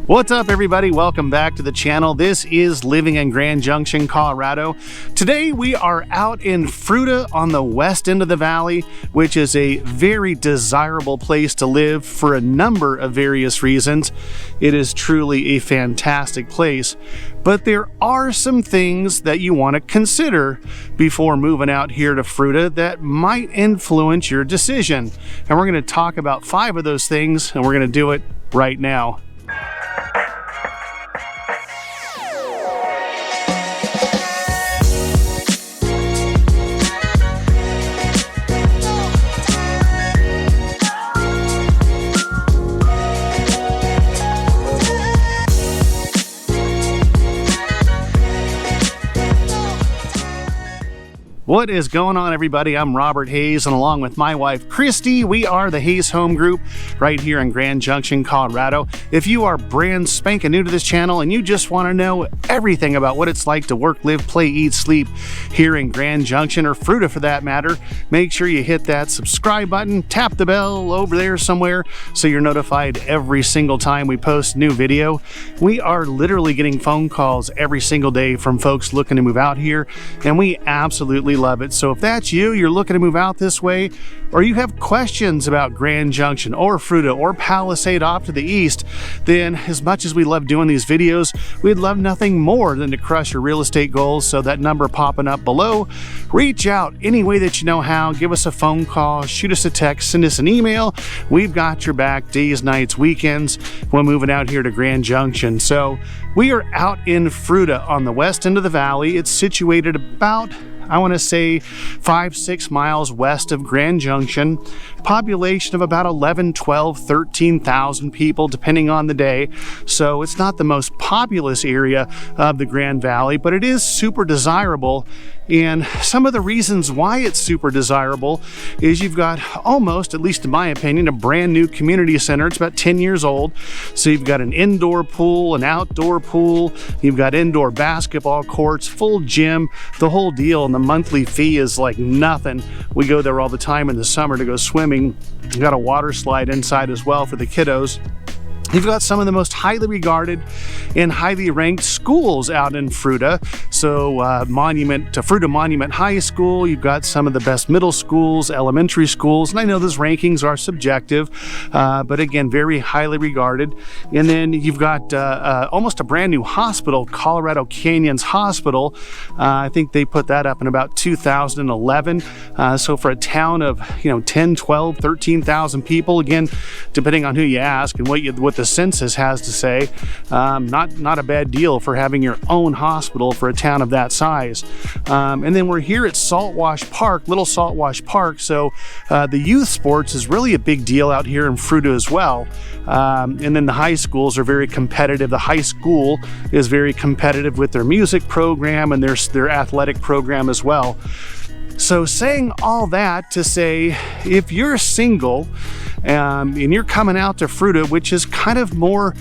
What's up, everybody? Welcome back to the channel. This is Living in Grand Junction, Colorado. Today we are out in FRUITA on the west end of the valley, which is a very desirable place to live for a number of various reasons. It is truly a fantastic place, but there are some things that you want to consider before moving out here to FRUITA that might influence your decision. And we're going to talk about 5 of those things, and we're going to do it right now. What is going on, everybody? I'm Robert Hayes, and along with my wife, Christie, we are the Hayes Home Group right here in Grand Junction, Colorado. If you are brand spanking new to this channel and you just want to know everything about what it's like to work, live, play, eat, sleep here in Grand Junction, or FRUITA for that matter, make sure you hit that subscribe button, tap the bell over there somewhere so you're notified every single time we post a new video. We are literally getting phone calls every single day from folks looking to move out here, and we absolutely love it. So if that's you, you're looking to move out this way, or you have questions about Grand Junction or FRUITA or Palisade off to the east, then as much as we love doing these videos, we'd love nothing more than to crush your real estate goals. So that number popping up below, reach out any way that you know how. Give us a phone call, shoot us a text, send us an email. We've got your back days, nights, weekends when moving out here to Grand Junction. So we are out in FRUITA on the west end of the valley. It's situated about, I want to say, 5-6 miles west of Grand Junction. Population of about 11, 12, 13,000 people depending on the day. So it's not the most populous area of the Grand Valley, but it is super desirable. And some of the reasons why it's super desirable is you've got almost, at least in my opinion, a brand new community center. It's about 10 years old. So you've got an indoor pool, an outdoor pool, you've got indoor basketball courts, full gym, the whole deal. And the monthly fee is like nothing. We go there all the time in the summer to go swimming. You've got a water slide inside as well for the kiddos. You've got some of the most highly regarded and highly ranked schools out in FRUITA. So FRUITA Monument High School, you've got some of the best middle schools, elementary schools, and I know those rankings are subjective, but again, very highly regarded. And then you've got almost a brand new hospital, Colorado Canyons Hospital. I think they put that up in about 2011. So for a town of 10, 12, 13,000 people, again, depending on who you ask and what the census has to say, not a bad deal for having your own hospital for a town of that size. And then we're here at Saltwash Park, Little Saltwash Park, so the youth sports is really a big deal out here in FRUITA as well. And then the high schools are very competitive. The high school is very competitive with their music program and their athletic program as well. So saying all that to say, if you're single and you're coming out to FRUITA, which is kind of more,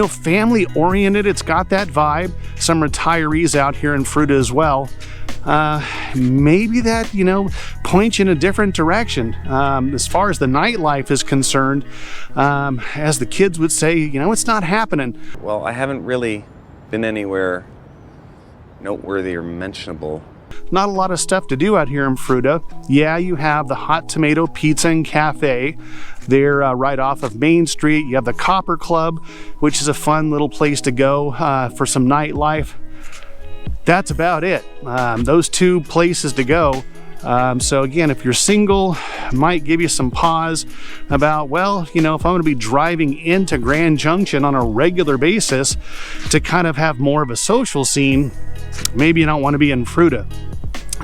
family oriented, it's got that vibe. Some retirees out here in FRUITA as well. Maybe that, points you in a different direction. As far as the nightlife is concerned, as the kids would say, it's not happening. Well, I haven't really been anywhere noteworthy or mentionable. Not a lot of stuff to do out here in FRUITA. Yeah, you have the Hot Tomato Pizza and Cafe. They're right off of Main Street. You have the Copper Club, which is a fun little place to go for some nightlife. That's about it. Those 2 places to go. So again, if you're single, might give you some pause about, well, if I'm going to be driving into Grand Junction on a regular basis to kind of have more of a social scene, maybe you don't want to be in FRUITA.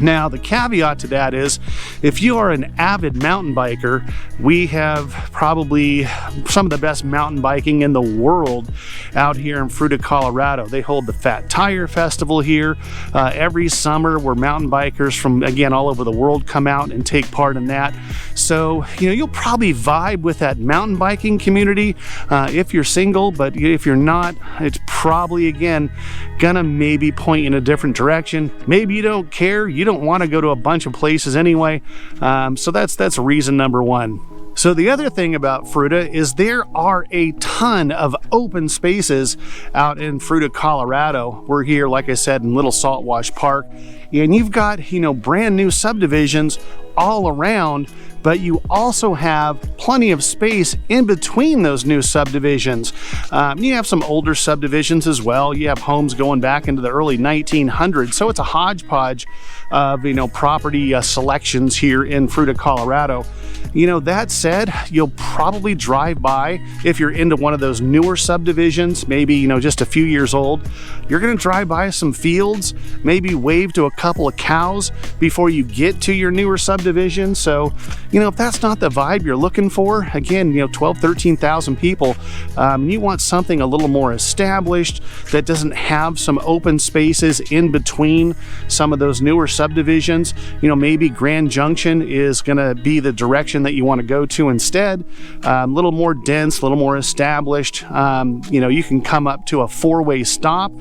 Now, the caveat to that is, if you are an avid mountain biker, we have probably some of the best mountain biking in the world out here in FRUITA, Colorado. They hold the Fat Tire Festival here every summer, where mountain bikers from, again, all over the world come out and take part in that. So, you'll probably vibe with that mountain biking community if you're single, but if you're not, it's probably, again, gonna maybe point you in a different direction. Maybe you don't care, you don't want to go to a bunch of places anyway. So that's reason number 1. So the other thing about FRUITA is there are a ton of open spaces out in FRUITA, Colorado. We're here, like I said, in Little Saltwash Park, and you've got, brand new subdivisions all around, but you also have plenty of space in between those new subdivisions. You have some older subdivisions as well. You have homes going back into the early 1900s, so it's a hodgepodge of property selections here in FRUITA, Colorado. That said, you'll probably drive by, if you're into one of those newer subdivisions, maybe just a few years old, you're going to drive by some fields, maybe wave to a couple of cows before you get to your newer subdivision. So if that's not the vibe you're looking for, again, 12, 13,000 people, you want something a little more established that doesn't have some open spaces in between some of those newer subdivisions. Maybe Grand Junction is going to be the direction that you want to go to instead. A little more dense, a little more established. You can come up to a four-way stop,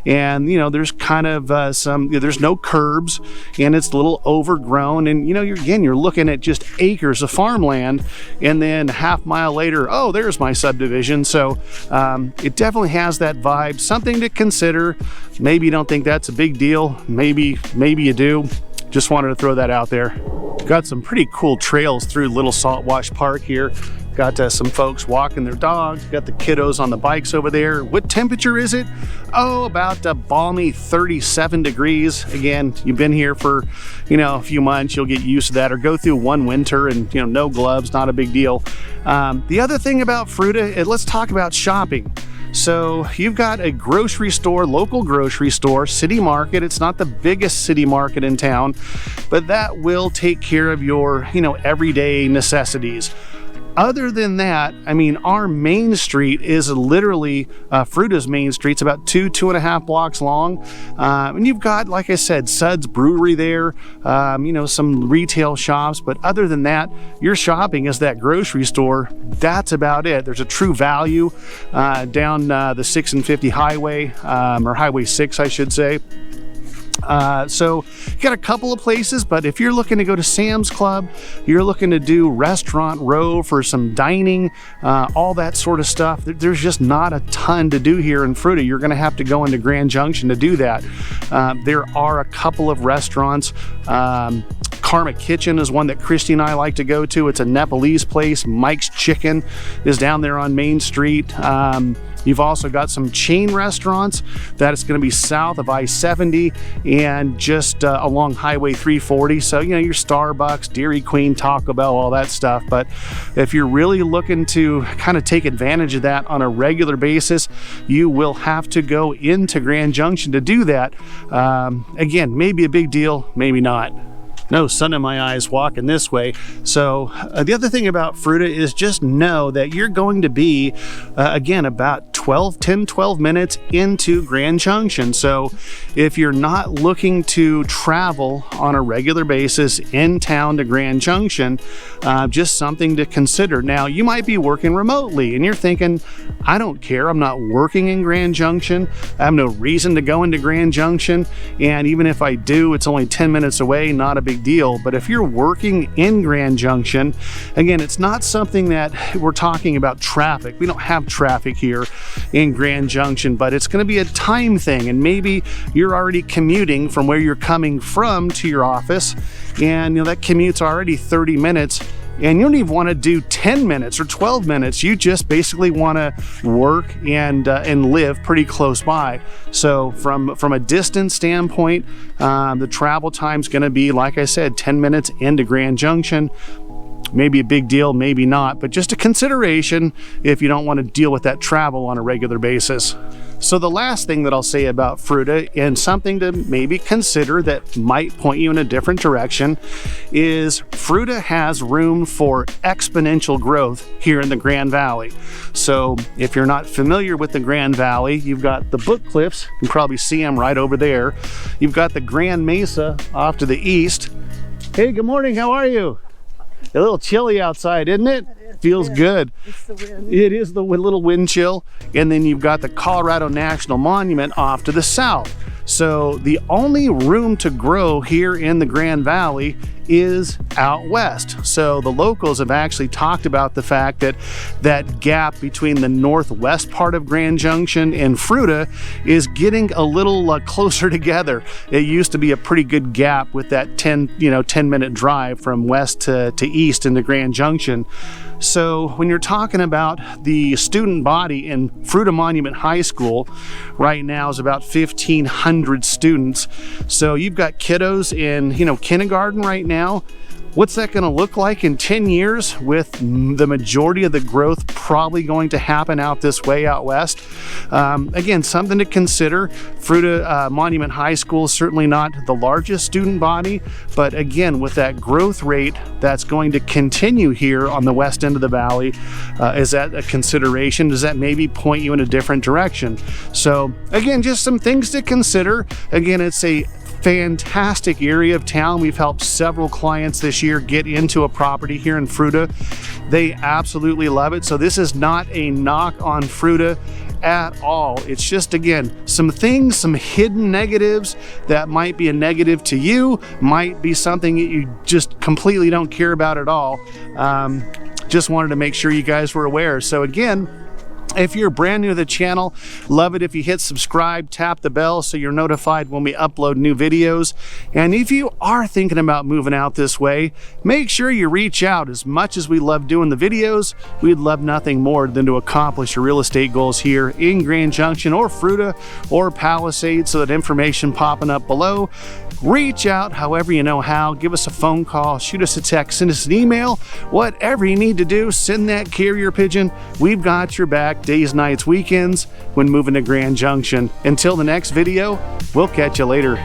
and there's kind of there's no curbs, and it's a little overgrown, and you're looking at just acres of farmland, and then half mile later, oh, there's my subdivision. So it definitely has that vibe. Something to consider. Maybe you don't think that's a big deal. Maybe you do. Just wanted to throw that out there. Got some pretty cool trails through Little Saltwash Park here. Got some folks walking their dogs. Got the kiddos on the bikes over there. What temperature is it? Oh, about a balmy 37 degrees. Again, you've been here for, a few months. You'll get used to that, or go through one winter and, no gloves, not a big deal. The other thing about FRUITA, let's talk about shopping. So you've got a grocery store, local grocery store, city market. It's not the biggest city market in town, but that will take care of your, everyday necessities. Other than that, our main street is literally FRUITA's main street. It's about 2.5 blocks long. And you've got, like I said, Suds Brewery there, some retail shops. But other than that, your shopping is that grocery store. That's about it. There's a True Value down the 6 and 50 highway, or Highway 6, I should say. So you got a couple of places, but if you're looking to go to Sam's Club, you're looking to do Restaurant Row for some dining, all that sort of stuff, there's just not a ton to do here in FRUITA. You're going to have to go into Grand Junction to do that. There are a couple of restaurants. Karma Kitchen is one that Christie and I like to go to. It's a Nepalese place. Mike's Chicken is down there on Main Street. You've also got some chain restaurants that is going to be south of I-70 and just along Highway 340. So, your Starbucks, Dairy Queen, Taco Bell, all that stuff. But if you're really looking to kind of take advantage of that on a regular basis, you will have to go into Grand Junction to do that. Again, maybe a big deal, maybe not. No sun in my eyes walking this way. So the other thing about FRUITA is just know that you're going to be, again, about 12 minutes into Grand Junction. So if you're not looking to travel on a regular basis in town to Grand Junction, just something to consider. Now, you might be working remotely and you're thinking, I don't care. I'm not working in Grand Junction. I have no reason to go into Grand Junction. And even if I do, it's only 10 minutes away, not a big deal. But if you're working in Grand Junction, again, it's not something that we're talking about traffic. We don't have traffic here in Grand Junction, but it's going to be a time thing. And maybe you're already commuting from where you're coming from to your office, and that commute's already 30 minutes. And you don't even want to do 10 minutes or 12 minutes. You just basically want to work and live pretty close by. So from a distance standpoint, the travel time's going to be, like I said, 10 minutes into Grand Junction. Maybe a big deal, maybe not, but just a consideration if you don't want to deal with that travel on a regular basis. So the last thing that I'll say about FRUITA, and something to maybe consider that might point you in a different direction, is FRUITA has room for exponential growth here in the Grand Valley. So if you're not familiar with the Grand Valley, you've got the Book Cliffs. You can probably see them right over there. You've got the Grand Mesa off to the east. Hey, good morning. How are you? A little chilly outside, isn't it? Feels good. It's the wind. It is the little wind chill. And then you've got the Colorado National Monument off to the south. So the only room to grow here in the Grand Valley is out west. So the locals have actually talked about the fact that that gap between the northwest part of Grand Junction and FRUITA is getting a little closer together. It used to be a pretty good gap with that 10-minute drive from west to east into Grand Junction. So when you're talking about the student body in FRUITA Monument High School, right now is about 1,500 students. So you've got kiddos in, kindergarten right now. What's that going to look like in 10 years with the majority of the growth probably going to happen out this way out west? Again, something to consider. FRUITA Monument High School is certainly not the largest student body, but again, with that growth rate that's going to continue here on the west end of the valley, is that a consideration? Does that maybe point you in a different direction? So again, just some things to consider. Again, it's a fantastic area of town. We've helped several clients this year get into a property here in FRUITA. They absolutely love it. So this is not a knock on FRUITA at all. It's just, again, some things, some hidden negatives that might be a negative to you, might be something that you just completely don't care about at all. Just wanted to make sure you guys were aware. So again, if you're brand new to the channel, love it if you hit subscribe, tap the bell so you're notified when we upload new videos. And if you are thinking about moving out this way, make sure you reach out. As much as we love doing the videos, we'd love nothing more than to accomplish your real estate goals here in Grand Junction or FRUITA or Palisades. So that information popping up below. Reach out however you know how. Give us a phone call, shoot us a text, send us an email. Whatever you need to do, send that carrier pigeon. We've got your back days, nights, weekends when moving to Grand Junction. Until the next video, we'll catch you later.